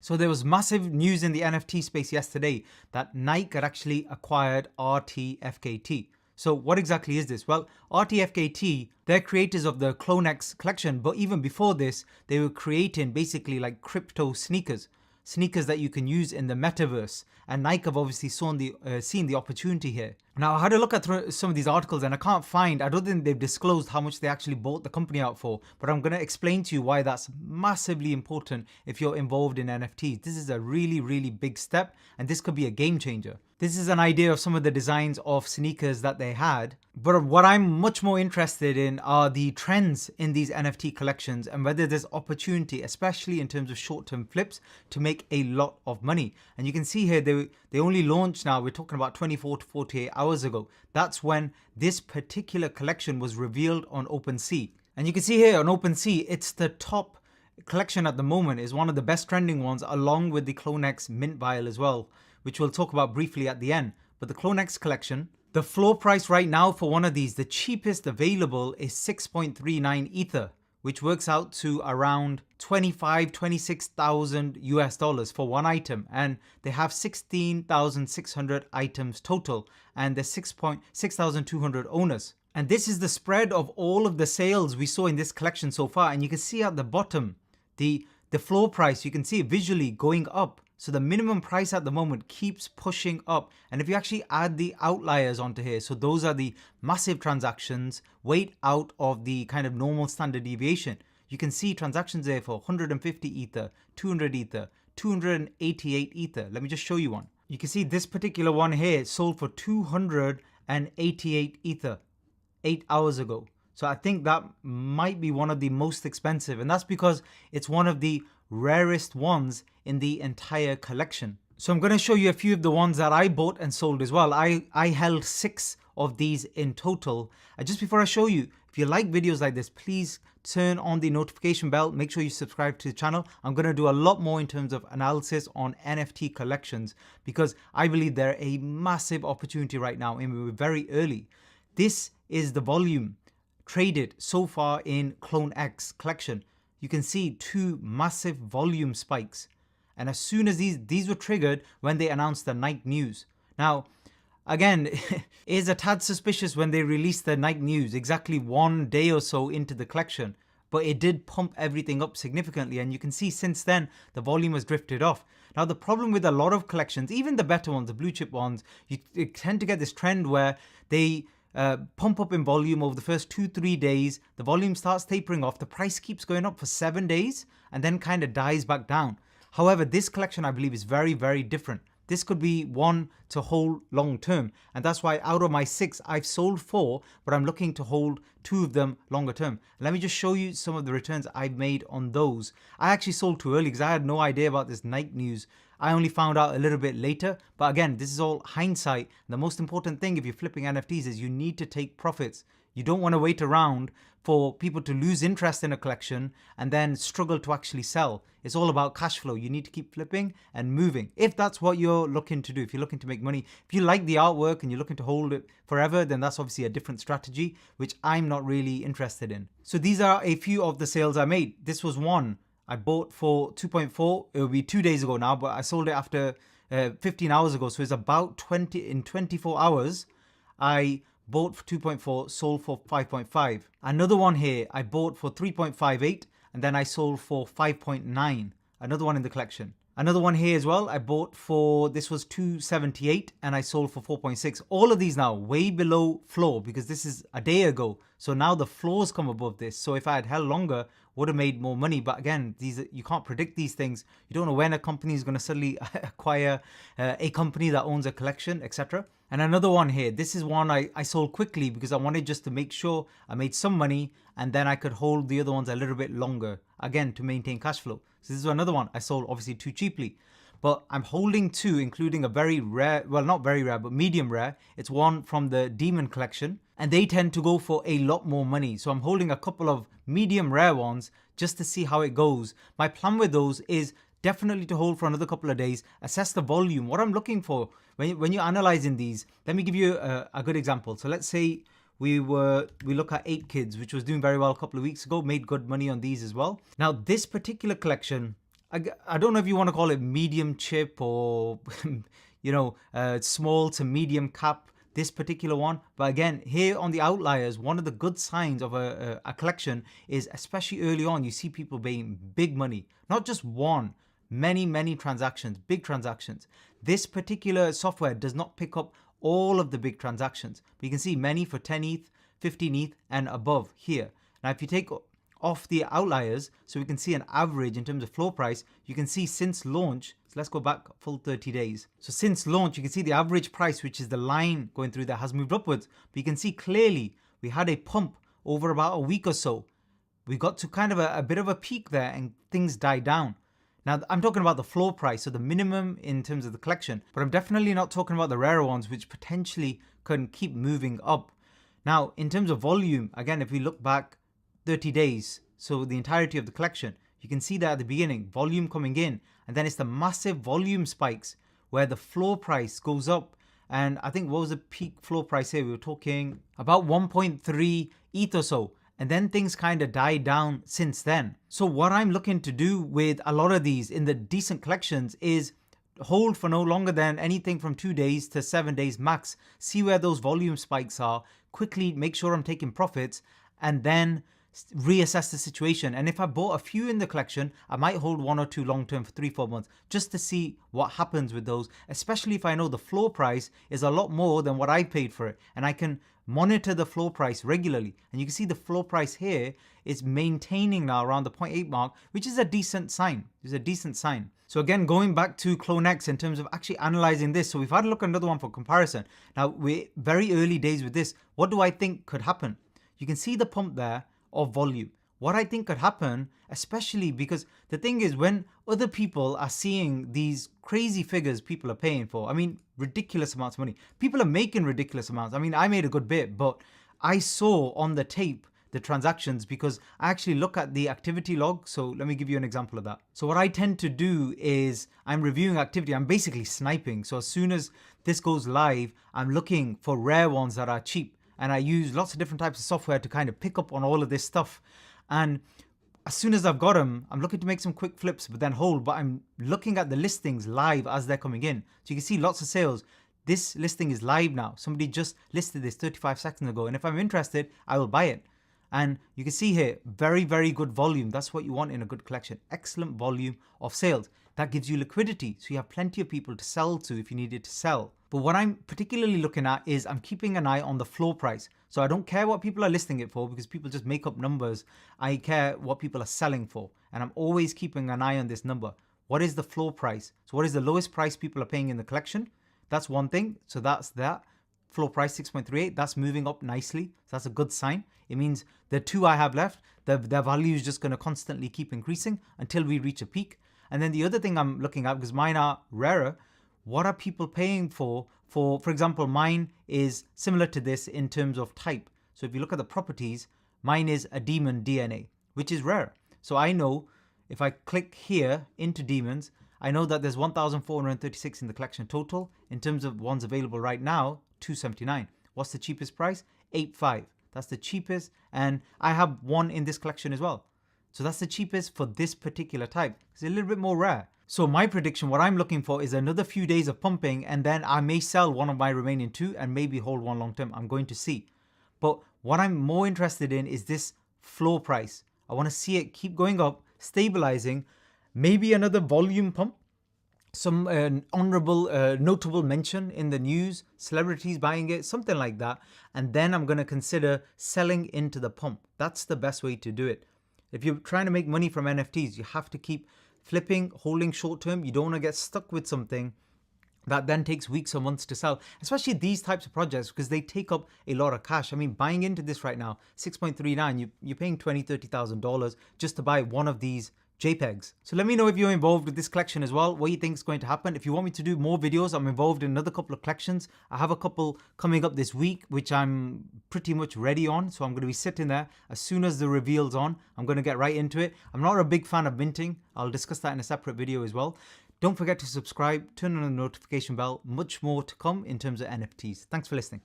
So there was massive news in the NFT space yesterday that Nike had actually acquired Rtfkt. So what exactly is this? Well, Rtfkt, they're creators of the Clone X collection, but even before this, they were creating basically like crypto sneakers that you can use in the metaverse. And Nike have obviously seen the opportunity here. Now, I had a look at some of these articles and I don't think they've disclosed how much they actually bought the company out for, but I'm going to explain to you why that's massively important if you're involved in NFTs. This is a really, really big step, and this could be a game changer. This is an idea of some of the designs of sneakers that they had. But what I'm much more interested in are the trends in these NFT collections and whether there's opportunity, especially in terms of short-term flips, to make a lot of money. And you can see here, they only launched now, we're talking about 24 to 48 hours ago. That's when this particular collection was revealed on Opensea. And you can see here on Opensea, it's the top collection at the moment, is one of the best trending ones, along with the Clone X Mint Vial as well, which we'll talk about briefly at the end. But the Clone X collection, the floor price right now for one of these, the cheapest available, is 6.39 Ether, which works out to around 26,000 US dollars for one item. And they have 16,600 items total, and there's 6,200 owners. And this is the spread of all of the sales we saw in this collection so far. And you can see at the bottom, the floor price, you can see it visually going up. So the minimum price at the moment keeps pushing up. And if you actually add the outliers onto here, so those are the massive transactions, weight out of the kind of normal standard deviation. You can see transactions there for 150 Ether, 200 Ether, 288 Ether. Let me just show you one. You can see this particular one here sold for 288 Ether 8 hours ago. So I think that might be one of the most expensive, and that's because it's one of the rarest ones in the entire collection. So I'm going to show you a few of the ones that I bought and sold as well. I held 6 of these in total. Just before I show you, if you like videos like this, please turn on the notification bell. Make sure you subscribe to the channel. I'm going to do a lot more in terms of analysis on NFT collections because I believe they're a massive opportunity right now and we're very early. This is the volume traded so far in Clone X collection. You can see 2 massive volume spikes. And as soon as these were triggered when they announced the Nike news. Now, again, it is a tad suspicious when they released the Nike news exactly 1 day or so into the collection. But it did pump everything up significantly. And you can see since then, the volume has drifted off. Now, the problem with a lot of collections, even the better ones, the blue chip ones, you tend to get this trend where they pump up in volume over the first 2-3 days. The volume starts tapering off. The price keeps going up for 7 days and then kind of dies back down. However, this collection, I believe, is very, very different. This could be one to hold long term. And that's why out of my 6, I've sold 4, but I'm looking to hold 2 of them longer term. Let me just show you some of the returns I've made on those. I actually sold too early because I had no idea about this Nike news. I only found out a little bit later. But again, this is all hindsight. The most important thing if you're flipping NFTs is you need to take profits. You don't want to wait around for people to lose interest in a collection and then struggle to actually sell. It's all about cash flow. You need to keep flipping and moving. If that's what you're looking to do, if you're looking to make money, if you like the artwork and you're looking to hold it forever, then that's obviously a different strategy, which I'm not really interested in. So these are a few of the sales I made. This was one I bought for 2.4. It will be 2 days ago now, but I sold it after 15 hours ago. So it's about 24 hours. I bought for 2.4, sold for 5.5. Another one here, I bought for 3.58 and then I sold for 5.9. Another one in the collection. Another one here as well, I bought for, this was 278 and I sold for 4.6. All of these now way below floor because this is a day ago. So now the floors come above this. So if I had held longer, would have made more money. But again, you can't predict these things. You don't know when a company is going to suddenly acquire a company that owns a collection, etc. And another one here, this is one I sold quickly because I wanted just to make sure I made some money and then I could hold the other ones a little bit longer, again, to maintain cash flow. So this is another one I sold obviously too cheaply. But I'm holding 2, including a very rare, well, not very rare, but medium rare. It's one from the Demon collection and they tend to go for a lot more money. So I'm holding a couple of medium rare ones just to see how it goes. My plan with those is definitely to hold for another couple of days, assess the volume. What I'm looking for when you're analyzing these, let me give you a good example. So let's say we look at 8 Kids, which was doing very well a couple of weeks ago, made good money on these as well. Now this particular collection, I don't know if you want to call it medium chip or, small to medium cap, this particular one. But again, here on the outliers, one of the good signs of a collection is, especially early on, you see people paying big money, not just one, many transactions, big transactions. This particular software does not pick up all of the big transactions, but you can see many for 10 ETH, 15 ETH and above here. Now, if you take off the outliers, so we can see an average in terms of floor price, you can see since launch, so let's go back full 30 days. So since launch, you can see the average price, which is the line going through, that has moved upwards. But you can see clearly we had a pump over about a week or so. We got to kind of a bit of a peak there and things died down. Now, I'm talking about the floor price, so the minimum in terms of the collection, but I'm definitely not talking about the rarer ones, which potentially can keep moving up. Now, in terms of volume, again, if we look back 30 days, so the entirety of the collection, you can see that at the beginning, volume coming in, and then it's the massive volume spikes where the floor price goes up. And I think what was the peak floor price here? We were talking about 1.3 ETH or so. And then things kind of died down since then. So what I'm looking to do with a lot of these in the decent collections is hold for no longer than anything from 2 days to 7 days max. See where those volume spikes are, quickly make sure I'm taking profits, and then reassess the situation. And if I bought a few in the collection, I might hold 1 or 2 long term for 3-4 months just to see what happens with those, especially if I know the floor price is a lot more than what I paid for it, and I can monitor the floor price regularly. And you can see the floor price here is maintaining now around the 0.8 mark, which is a decent sign. It's a decent sign. So again, going back to CloneX in terms of actually analyzing this, so we've had a look at another one for comparison. Now, we're very early days with this. What do I think could happen? You can see the pump there of volume. What I think could happen, especially because the thing is, when other people are seeing these crazy figures people are paying for, I mean, ridiculous amounts of money. People are making ridiculous amounts. I mean, I made a good bit, but I saw on the tape the transactions because I actually look at the activity log. So let me give you an example of that. So what I tend to do is I'm reviewing activity. I'm basically sniping. So as soon as this goes live, I'm looking for rare ones that are cheap. And I use lots of different types of software to kind of pick up on all of this stuff. And as soon as I've got them, I'm looking to make some quick flips, but then hold. But I'm looking at the listings live as they're coming in. So you can see lots of sales. This listing is live now. Somebody just listed this 35 seconds ago. And if I'm interested, I will buy it. And you can see here, very, very good volume. That's what you want in a good collection. Excellent volume of sales. That gives you liquidity. So you have plenty of people to sell to if you needed to sell. But what I'm particularly looking at is I'm keeping an eye on the floor price. So I don't care what people are listing it for because people just make up numbers. I care what people are selling for. And I'm always keeping an eye on this number. What is the floor price? So what is the lowest price people are paying in the collection? That's one thing. So that's that. Floor price 6.38. That's moving up nicely. So that's a good sign. It means the 2 I have left, their value is just going to constantly keep increasing until we reach a peak. And then the other thing I'm looking at, because mine are rarer, what are people paying for example, mine is similar to this in terms of type. So if you look at the properties, mine is a demon DNA, which is rare. So I know if I click here into demons, I know that there's 1,436 in the collection total. In terms of ones available right now, 279. What's the cheapest price? 8.5. That's the cheapest. And I have one in this collection as well. So that's the cheapest for this particular type. It's a little bit more rare. So my prediction, what I'm looking for is another few days of pumping, and then I may sell one of my remaining 2 and maybe hold one long term. I'm going to see. But what I'm more interested in is this floor price. I want to see it keep going up, stabilizing, maybe another volume pump, some honorable, notable mention in the news, celebrities buying it, something like that. And then I'm going to consider selling into the pump. That's the best way to do it. If you're trying to make money from NFTs, you have to keep flipping, holding short term. You don't want to get stuck with something that then takes weeks or months to sell, especially these types of projects because they take up a lot of cash. I mean, buying into this right now, 6.39, you're paying $20,000, $30,000 just to buy one of these JPEGs. So let me know if you're involved with this collection as well, what you think is going to happen. If you want me to do more videos, I'm involved in another couple of collections. I have a couple coming up this week, which I'm pretty much ready on. So I'm going to be sitting there. As soon as the reveal's on, I'm going to get right into it. I'm not a big fan of minting. I'll discuss that in a separate video as well. Don't forget to subscribe, turn on the notification bell. Much more to come in terms of NFTs. Thanks for listening.